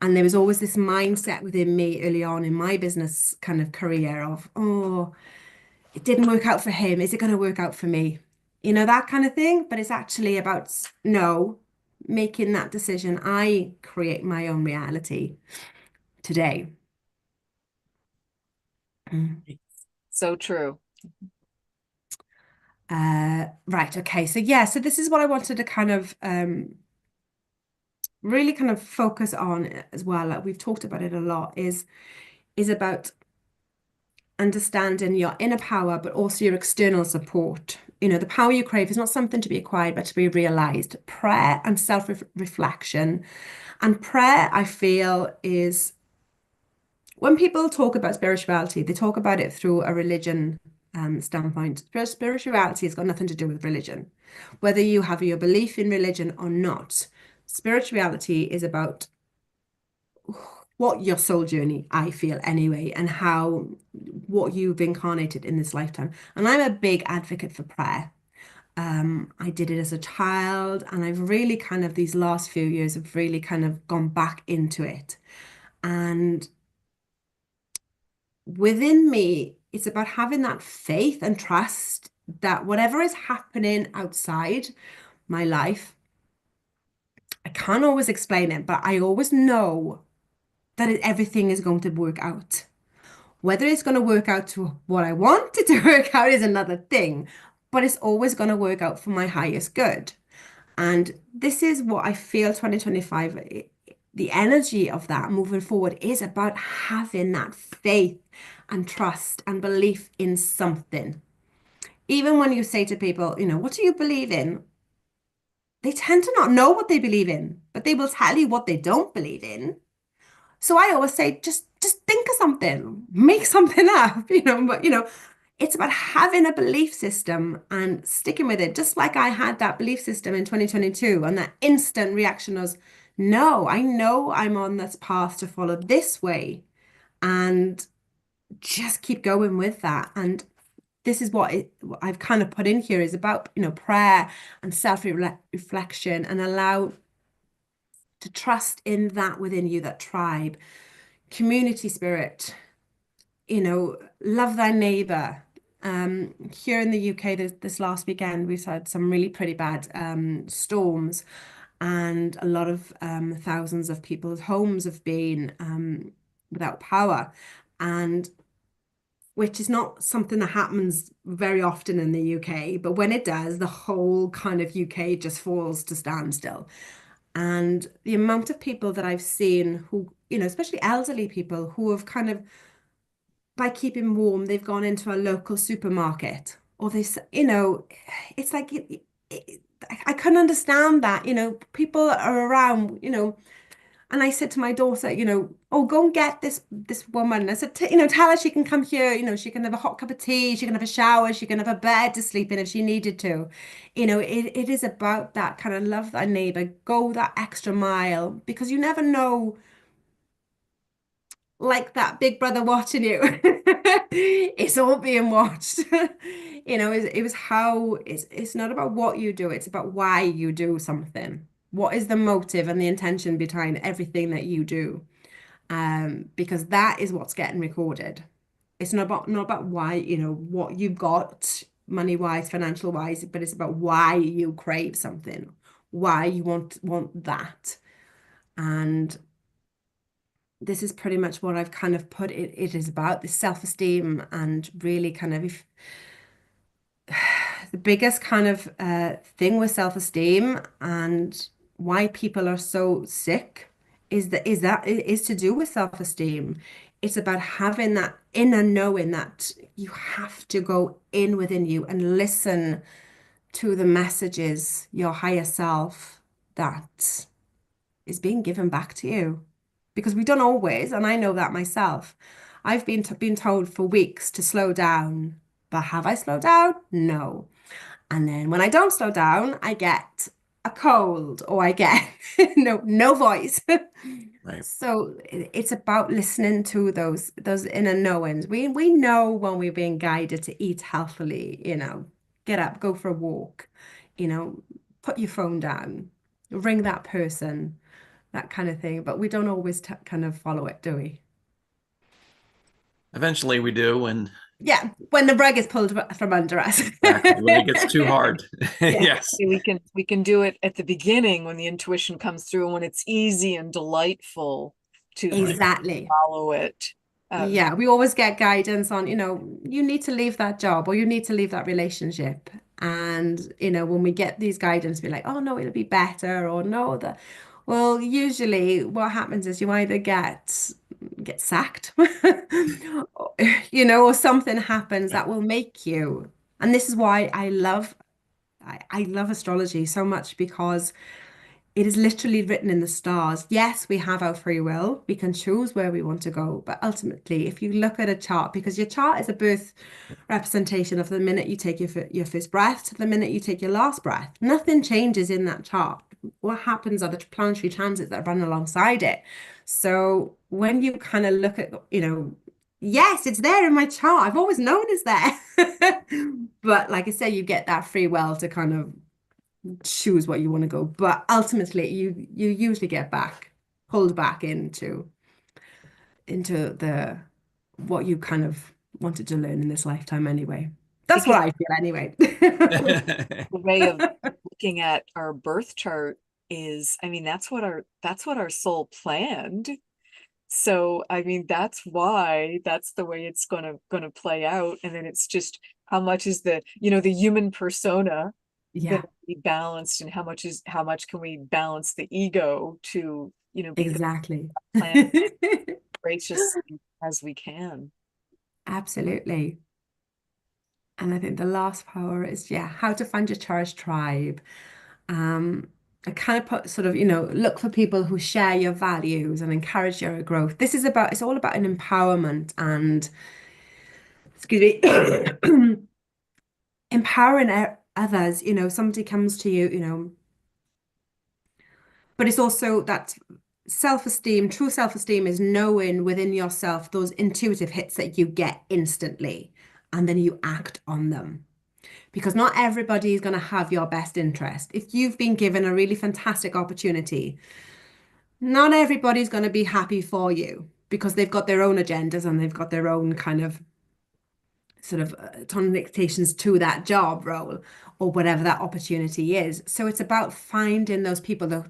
And there was always this mindset within me early on in my business kind of career of, oh, it didn't work out for him. Is it going to work out for me? That kind of thing. But it's actually about no, making that decision. I create my own reality today. Mm. So true. Right. Okay. So yeah. So this is what I wanted to kind of really kind of focus on as well. Like we've talked about it a lot. Is about understanding your inner power, but also your external support. The power you crave is not something to be acquired, but to be realized. Prayer and self-reflection. And prayer, I feel, is when people talk about spirituality, they talk about it through a religion standpoint. Spirituality has got nothing to do with religion. Whether you have your belief in religion or not, spirituality is about what your soul journey, I feel anyway, and what you've incarnated in this lifetime. And I'm a big advocate for prayer. I did it as a child, and I've really kind of these last few years have really kind of gone back into it. And within me, it's about having that faith and trust that whatever is happening outside my life, I can't always explain it, but I always know that everything is going to work out. Whether it's going to work out to what I want it to work out is another thing, but it's always going to work out for my highest good. And this is what I feel 2025, the energy of that moving forward is about having that faith and trust and belief in something. Even when you say to people, what do you believe in? They tend to not know what they believe in, but they will tell you what they don't believe in. So I always say, just think of something, make something up, but it's about having a belief system and sticking with it. Just like I had that belief system in 2022, and that instant reaction was, no, I know I'm on this path to follow this way, and just keep going with that. And this is what I've kind of put in here is about, prayer and self-reflection, and allow to trust in that within you, that tribe, community spirit, love thy neighbor. Here in the UK, this last weekend, we've had some really pretty bad storms, and a lot of thousands of people's homes have been without power, and which is not something that happens very often in the UK, but when it does, the whole kind of UK just falls to standstill. And the amount of people that I've seen who, especially elderly people who have kind of, by keeping warm, they've gone into a local supermarket, or it's like, I couldn't understand that, people are around, and I said to my daughter, oh, go and get this woman. I said, tell her she can come here. She can have a hot cup of tea. She can have a shower. She can have a bed to sleep in if she needed to. It is about that kind of love thy neighbor, go that extra mile, because you never know, like that big brother watching you. It's all being watched. It was how it's not about what you do, it's about why you do something. What is the motive and the intention behind everything that you do? Because that is what's getting recorded. It's not about why, what you've got money wise, financial wise, but it's about why you crave something, why you want that. And this is pretty much what I've kind of put it is about, this self-esteem, and really kind of the biggest kind of thing with self-esteem and why people are so sick is to do with self-esteem. It's about having that inner knowing that you have to go in within you and listen to the messages, your higher self, that is being given back to you. Because we don't always, and I know that myself. I've been told for weeks to slow down, but have I slowed down? No. And then when I don't slow down, I get a cold, or I get no voice. Right. So it's about listening to those inner knowings. We know when we're being guided to eat healthily, get up, go for a walk, you know, put your phone down, ring that person, that kind of thing. But we don't always kind of follow it, do we? Eventually we do, and Yeah, when the rug is pulled from under us. exactly when it gets too hard. Yeah, Yes. We can do it at the beginning when the intuition comes through and when it's easy and delightful to Right. exactly. follow it. Yeah, we always get guidance on, you need to leave that job, or you need to leave that relationship. And, when we get these guidance, we're like, oh no, it'll be better, or no, that. Well, usually what happens is you either get sacked, or something happens that will make you. And this is why I love astrology so much, because it is literally written in the stars. Yes, we have our free will. We can choose where we want to go. But ultimately, if you look at a chart, because your chart is a birth representation of the minute you take your first breath to the minute you take your last breath, nothing changes in that chart. What happens are the planetary transits that run alongside it. So when you kind of look at, yes, it's there in my chart. I've always known it's there. But like I say, you get that free will to kind of choose what you want to go. But ultimately, you usually get pulled back into the what you kind of wanted to learn in this lifetime anyway. That's what Because I feel anyway. the way of looking at our birth chart is, I mean, that's what our soul planned. So, I mean, that's why that's the way it's gonna play out. And then it's just how much is the human persona. Yeah, be balanced, and how much can we balance the ego to, be the exactly. planet gracious as we can. Absolutely. And I think the last power is, yeah, how to find your cherished tribe. Um, I kind of put sort of, look for people who share your values and encourage your growth. It's all about an empowerment and, excuse me, empowering others. Somebody comes to you, but it's also that self-esteem. True self-esteem is knowing within yourself those intuitive hits that you get instantly, and then you act on them. Because not everybody is going to have your best interest. If you've been given a really fantastic opportunity, not everybody's going to be happy for you because they've got their own agendas and they've got their own kind of sort of connotations to that job role or whatever that opportunity is. So it's about finding those people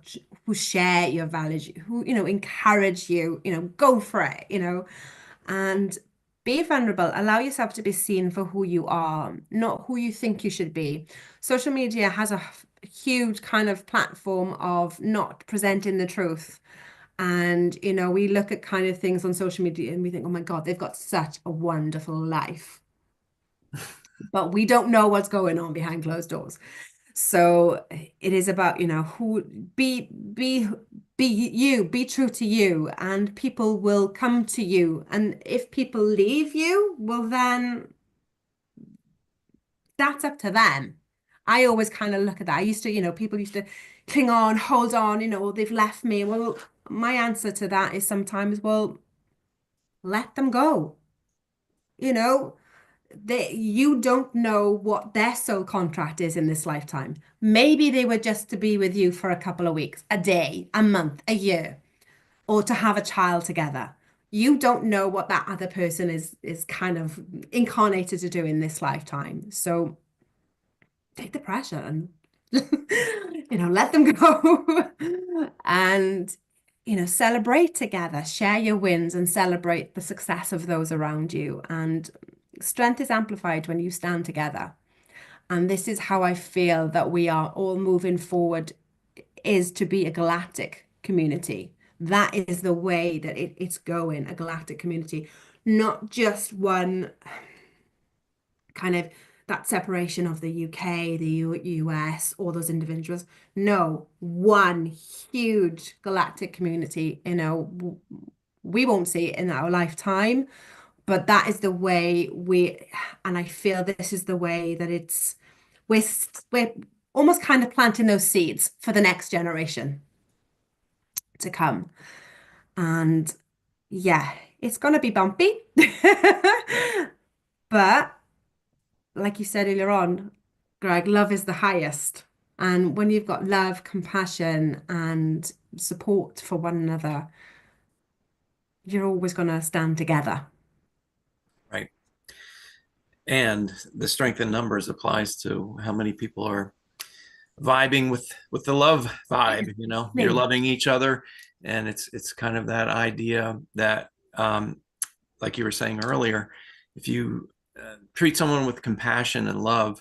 who share your values, who, encourage you, go for it, and be vulnerable. Allow yourself to be seen for who you are, not who you think you should be. Social media has a huge kind of platform of not presenting the truth. And, we look at kind of things on social media and we think, oh my God, they've got such a wonderful life. But we don't know what's going on behind closed doors. So it is about, who be you, be true to you, and people will come to you. And if people leave you, well, then that's up to them. I always kind of look at that. I used to, people used to cling on, hold on, they've left me. Well, my answer to that is sometimes, well, let them go. You know, you don't know what their soul contract is in this lifetime. Maybe they were just to be with you for a couple of weeks, a day, a month, a year, or to have a child together. You don't know what that other person is kind of incarnated to do in this lifetime. So take the pressure and let them go. And celebrate together, share your wins and celebrate the success of those around you. And strength is amplified when you stand together. And this is how I feel that we are all moving forward, is to be a galactic community. That is the way that it's going, a galactic community, not just one kind of that separation of the UK, the US, all those individuals. No, one huge galactic community. We won't see it in our lifetime, but that is the way and I feel this is the way that we're almost kind of planting those seeds for the next generation to come. And yeah, it's going to be bumpy, but like you said earlier on, Greg, love is the highest. And when you've got love, compassion, and support for one another, you're always going to stand together. Right. And the strength in numbers applies to how many people are vibing with the love vibe. You're Me. loving each other, and it's kind of that idea that, like you were saying earlier, if you treat someone with compassion and love,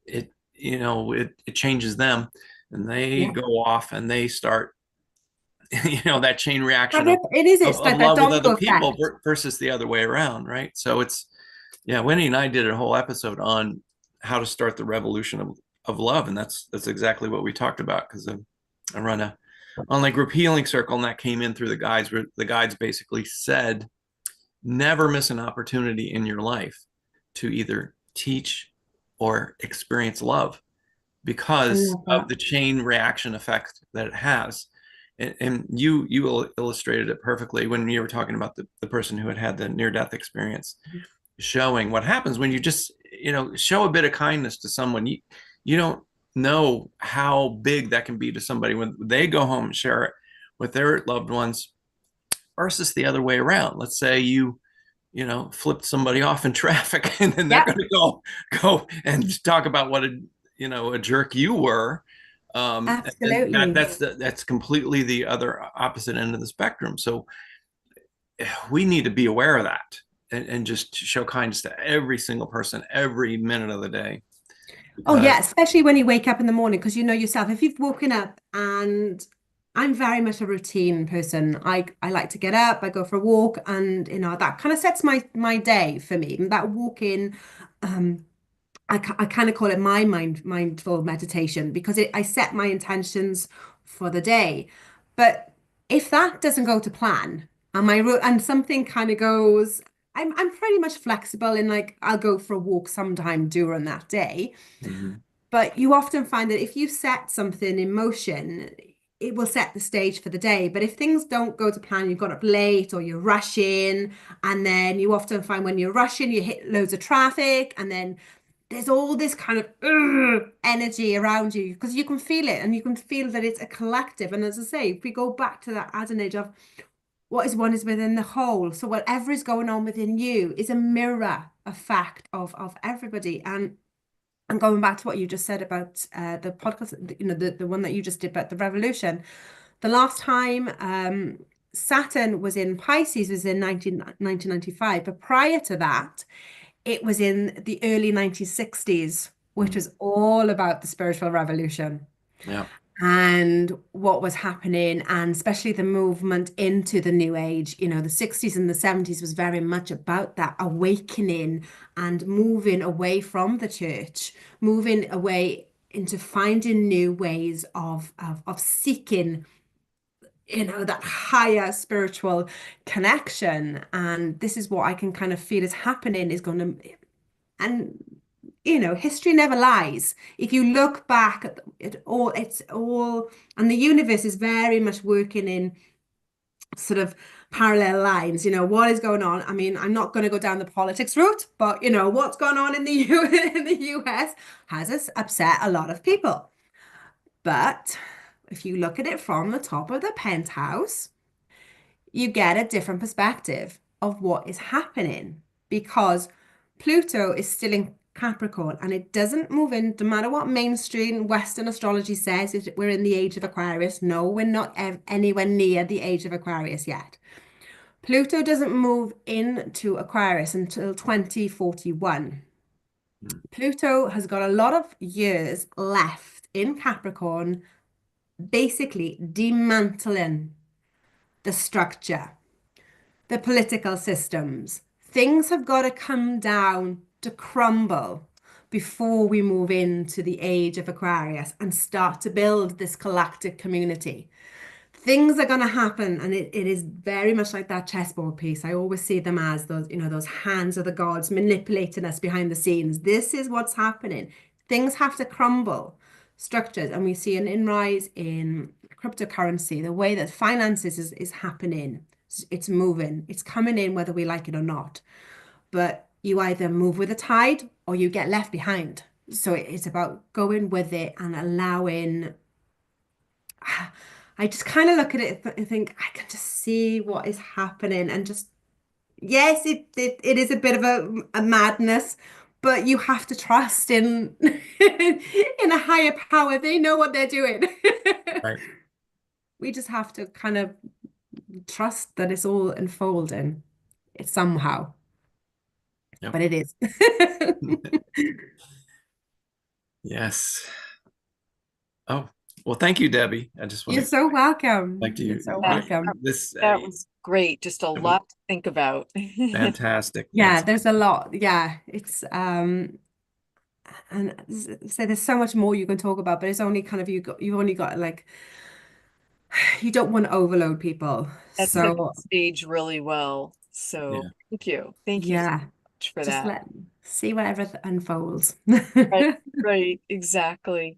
it changes them, and they Yeah. go off and they start that chain reaction of It's like that love with other domino people effect. versus the other way around, right? So it's, yeah, Winnie and I did a whole episode on how to start the revolution of love, and that's exactly what we talked about, because I run a online group healing circle, and that came in through the guides, where the guides basically said, never miss an opportunity in your life to either teach or experience love, I because love of that. the chain reaction effect that it has. And you illustrated it perfectly when you were talking about the person who had the near-death experience, showing what happens when you just show a bit of kindness to someone. You don't know how big that can be to somebody when they go home and share it with their loved ones, versus the other way around. Let's say flipped somebody off in traffic, and then they're Yep, going to go and talk about what a jerk you were. And absolutely. that's completely the other opposite end of the spectrum. So we need to be aware of that, and just show kindness to every single person every minute of the day. Oh yeah, because especially when you wake up in the morning, because you know yourself, if you've woken up, and I'm very much a routine person. I like to get up, I go for a walk, and that kind of sets my day for me. And that walking, um, I kind of call it my mindful meditation because I set my intentions for the day. But if that doesn't go to plan, and something kind of goes, I'm pretty much flexible in, like, I'll go for a walk sometime during that day. Mhm. But you often find that if you set something in motion, it will set the stage for the day. But if things don't go to plan, you got up late or you're rushing, and then you often find when you're rushing, you hit loads of traffic, and then there's all this kind of energy around you because you can feel it, and you can feel that it's a collective. And as I say, if we go back to that adage of what is one is within the whole, so whatever is going on within you is a mirror effect of everybody. And going back to what you just said about the podcast, the one that you just did about the revolution, the last time Saturn was in Pisces was in 1995, but prior to that, it was in the early 1960s, which Mm. was all about the spiritual revolution Yeah. and what was happening, and especially the movement into the new age. The 60s and the 70s was very much about that awakening and moving away from the church, moving away into finding new ways of seeking that higher spiritual connection. And this is what I can kind of feel is happening, is going to, and history never lies. If you look back at it all, it's all, and the universe is very much working in sort of parallel lines. What is going on? I mean, I'm not going to go down the politics route, but what's going on in the in the US has us upset a lot of people. But if you look at it from the top of the penthouse, you get a different perspective of what is happening, because Pluto is still in Capricorn and it doesn't move in, no matter what mainstream Western astrology says, if we're in the age of Aquarius. No, we're not anywhere near the age of Aquarius yet. Pluto doesn't move into Aquarius until 2041. Mm. Pluto has got a lot of years left in Capricorn, basically dismantling the structure, the political systems. Things have got to come down to crumble before we move into the age of Aquarius and start to build this galactic community. Things are going to happen, and it is very much like that chessboard piece. I always see them as those hands of the gods manipulating us behind the scenes. This is what's happening. Things have to crumble, structures, and we see an inrise in cryptocurrency. The way that finances is happening, it's moving, it's coming in whether we like it or not. But you either move with the tide or you get left behind. So it's about going with it and allowing. I just kind of look at it and think I can just see what is happening, and just, yes, it is a bit of a madness, but you have to trust in in a higher power. They know what they're doing. Right. We just have to kind of trust that it's all unfolding. It's somehow, Yep. but it is. Yes. Oh, well, thank you, Debbie. I just want You're to so welcome. like to You're so That, welcome. this that was great. Just a lot to think about. fantastic. Yeah, there's a lot. Yeah, it's and so there's so much more you can talk about, but it's only kind of you've only got, like, you don't want to overload people. That set So the stage really well. So Yeah. thank you. Thank you so yeah, much for just that. see whatever unfolds. Right, right, exactly.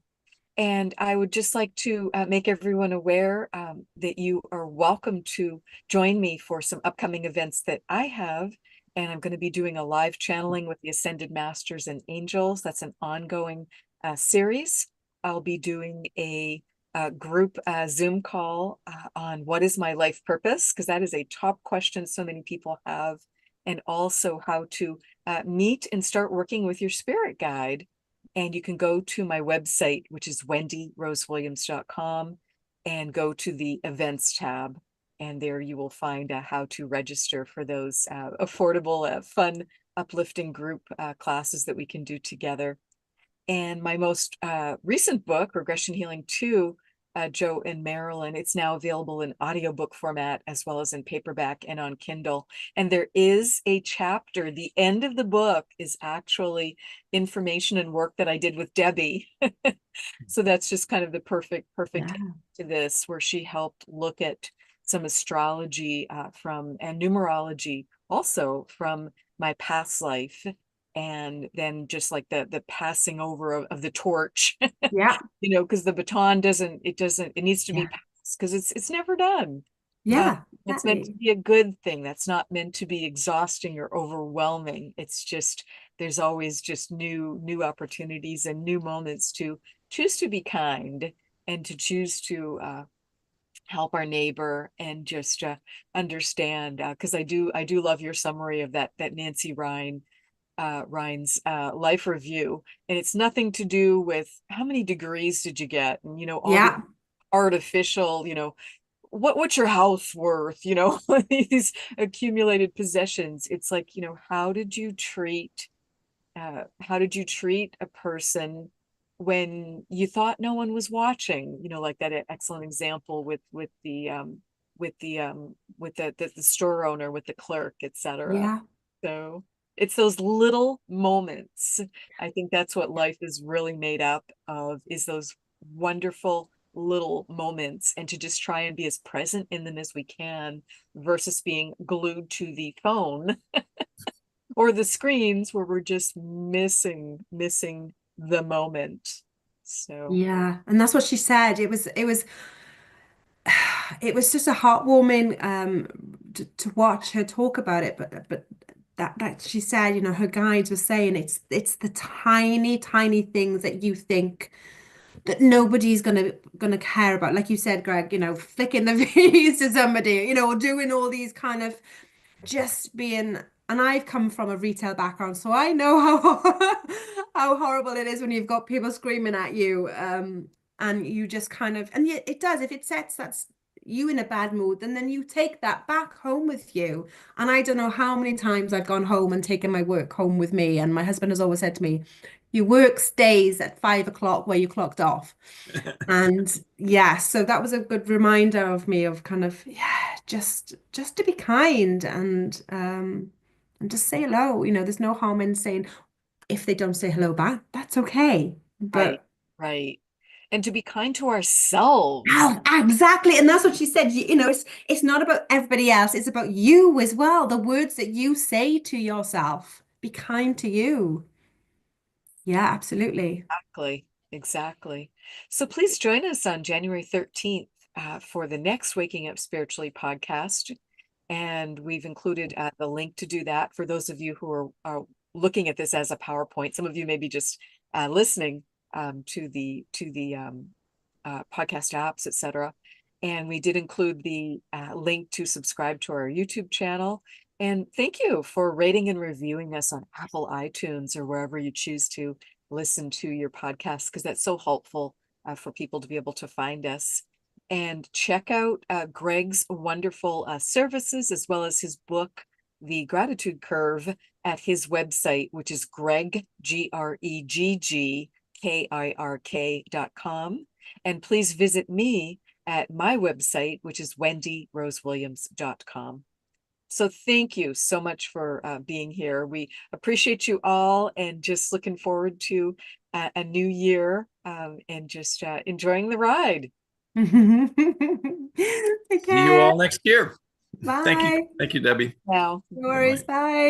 And I would just like to make everyone aware that you are welcome to join me for some upcoming events that I have. And I'm going to be doing a live channeling with the Ascended Masters and Angels. That's an ongoing series. I'll be doing a group Zoom call on what is my life purpose, because that is a top question so many people have, and also how to meet and start working with your spirit guide. And you can go to my website, which is wendyrosewilliams.com, and go to the events tab. And there you will find how to register for those affordable, fun, uplifting group classes that we can do together. And my most recent book, Regression Healing 2, Joe and Marilyn, it's now available in audiobook format as well as in paperback and on Kindle. And there is a chapter, the end of the book is actually information and work that I did with Debbie. So that's just kind of the perfect Yeah. end to this, where she helped look at some astrology and numerology also from my past life, and then just like the passing over of the torch, Yeah. because the baton it needs to be Yeah. passed, because it's never done. uh, Yeah. that's meant to Exactly. be a good thing. That's not meant to be exhausting or overwhelming. It's just there's always just new opportunities and new moments to choose to be kind, and to choose to help our neighbor, and just understand, because I do love your summary of that Nancy Rhine's life review. And it's nothing to do with how many degrees did you get, and all the Yeah. artificial, what's your house worth, these accumulated possessions. It's like, how did you treat a person when you thought no one was watching? Like that excellent example with the store owner, with the clerk, etc. Yeah. So it's those little moments. I think that's what life is really made up of, is those wonderful little moments, and to just try and be as present in them as we can, versus being glued to the phone or the screens, where we're just missing the moment. So Yeah. And that's what she said. It was just a heartwarming to watch her talk about it. But that she said, her guides were saying it's the tiny, tiny things that you think that nobody's gonna care about. Like you said, Greg, flicking the views to somebody, or doing all these kind of just being. And I've come from a retail background, so I know how how horrible it is when you've got people screaming at you, and you just kind of, and yet it does. If it sets that's you in a bad mood, then you take that back home with you. And I don't know how many times I've gone home and taken my work home with me. And my husband has always said to me, "Your work stays at 5 o'clock where you clocked off." And yeah, so that was a good reminder of me of kind of, yeah, just to be kind, and just say hello. There's no harm in saying, if they don't say hello back, that's okay. right, But right. And to be kind to ourselves. oh, exactly. And that's what she said. It's not about everybody else, it's about you as well. The words that you say to yourself. Be kind to you. Yeah, absolutely. Exactly. So please join us on January 13th for the next Waking Up Spiritually podcast. And we've included the link to do that for those of you who are looking at this as a PowerPoint. Some of you may be just listening to the podcast apps, etc. And we did include the link to subscribe to our YouTube channel. And thank you for rating and reviewing us on Apple iTunes, or wherever you choose to listen to your podcast, because that's so helpful for people to be able to find us. And check out Greg's wonderful services, as well as his book, The Gratitude Curve, at his website, which is GregGRK.com. And please visit me at my website, which is WendyRoseWilliams.com. So thank you so much for being here. We appreciate you all, and just looking forward to a new year, and just enjoying the ride. Take See you care. all next year. Thank you. Bye. Thank you, Debbie. Now. No worries. Bye-bye. Bye.